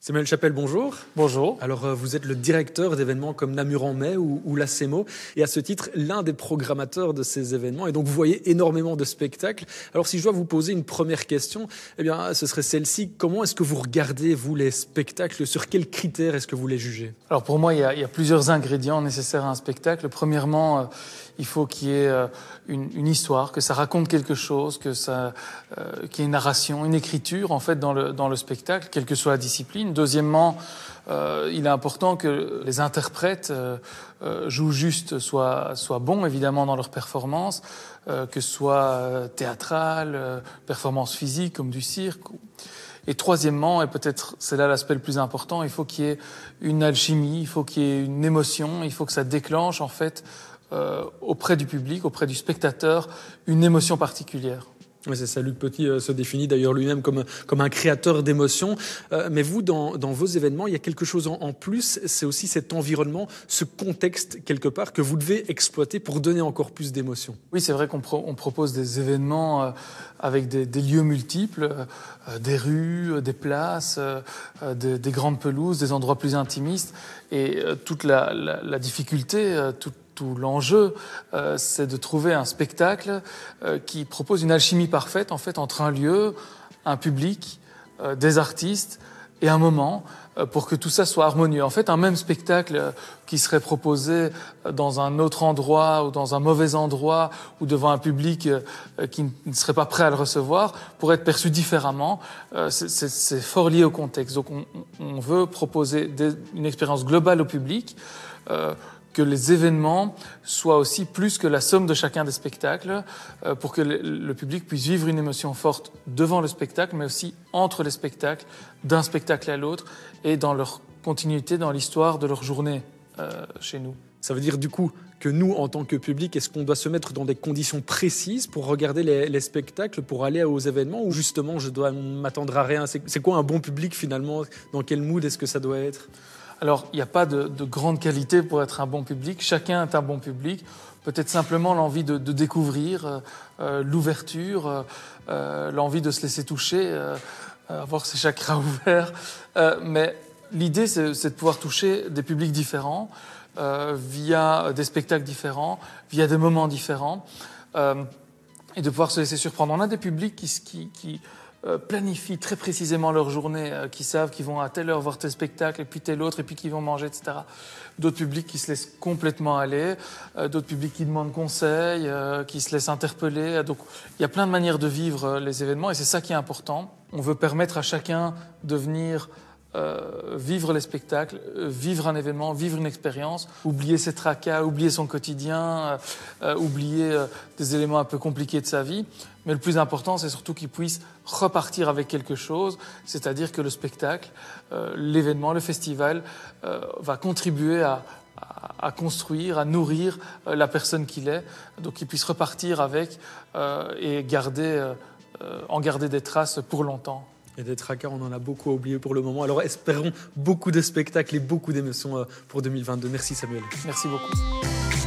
Samuel Chapelle, bonjour. Bonjour. Alors, vous êtes le directeur d'événements comme Namur en mai ou la CEMO, et à ce titre, l'un des programmateurs de ces événements. Et donc, vous voyez énormément de spectacles. Alors, si je dois vous poser une première question, eh bien, ce serait celle-ci. Comment est-ce que vous regardez, vous, les spectacles? Sur quels critères est-ce que vous les jugez? Alors, pour moi, il y a plusieurs ingrédients nécessaires à un spectacle. Premièrement, il faut qu'il y ait une histoire, que ça raconte quelque chose, qu'il y ait une narration, une écriture, en fait, dans le spectacle, quelle que soit la discipline. Deuxièmement, il est important que les interprètes jouent juste, soient bons, évidemment, dans leur performance, que ce soit théâtrale, performance physique, comme du cirque. Et troisièmement, et peut-être c'est là l'aspect le plus important, il faut qu'il y ait une alchimie, il faut qu'il y ait une émotion, il faut que ça déclenche, en fait, auprès du public, auprès du spectateur, une émotion particulière. Oui, c'est ça. Luc Petit se définit d'ailleurs lui-même comme un créateur d'émotions. Mais vous, dans vos événements, il y a quelque chose en plus. C'est aussi cet environnement, ce contexte quelque part que vous devez exploiter pour donner encore plus d'émotions. Oui, c'est vrai qu'on propose des événements avec des lieux multiples, des rues, des places, des grandes pelouses, des endroits plus intimistes. Et toute la difficulté, tout l'enjeu, c'est de trouver un spectacle qui propose une alchimie parfaite, en fait, entre un lieu, un public, des artistes et un moment, pour que tout ça soit harmonieux. En fait, un même spectacle qui serait proposé dans un autre endroit ou dans un mauvais endroit ou devant un public qui ne serait pas prêt à le recevoir pourrait être perçu différemment. C'est fort lié au contexte. Donc, on veut proposer une expérience globale au public, que les événements soient aussi plus que la somme de chacun des spectacles, pour que le public puisse vivre une émotion forte devant le spectacle, mais aussi entre les spectacles, d'un spectacle à l'autre, et dans leur continuité, dans l'histoire de leur journée chez nous. Ça veut dire du coup que nous, en tant que public, est-ce qu'on doit se mettre dans des conditions précises pour regarder les spectacles, pour aller aux événements, ou justement je dois m'attendre à rien? C'est quoi un bon public finalement? Dans quel mood est-ce que ça doit être? Alors, il n'y a pas de grande qualité pour être un bon public. Chacun est un bon public. Peut-être simplement l'envie de découvrir, l'ouverture, l'envie de se laisser toucher, avoir ses chakras ouverts. Mais l'idée, c'est de pouvoir toucher des publics différents, via des spectacles différents, via des moments différents, et de pouvoir se laisser surprendre. On a des publics qui planifient très précisément leur journée, qui savent qu'ils vont à telle heure voir tel spectacle, et puis tel autre, et puis qu'ils vont manger, etc. D'autres publics qui se laissent complètement aller, d'autres publics qui demandent conseil, qui se laissent interpeller. Donc, il y a plein de manières de vivre les événements, et c'est ça qui est important. On veut permettre à chacun de venir vivre les spectacles, vivre un événement, vivre une expérience, oublier ses tracas, oublier son quotidien, oublier des éléments un peu compliqués de sa vie. Mais le plus important, c'est surtout qu'il puisse repartir avec quelque chose, c'est-à-dire que le spectacle, l'événement, le festival va contribuer à construire, à nourrir la personne qu'il est, donc qu'il puisse repartir avec et en garder des traces pour longtemps. Et des tracas, on en a beaucoup oublié pour le moment. Alors espérons beaucoup de spectacles et beaucoup d'émotions pour 2022. Merci Samuel. Merci beaucoup.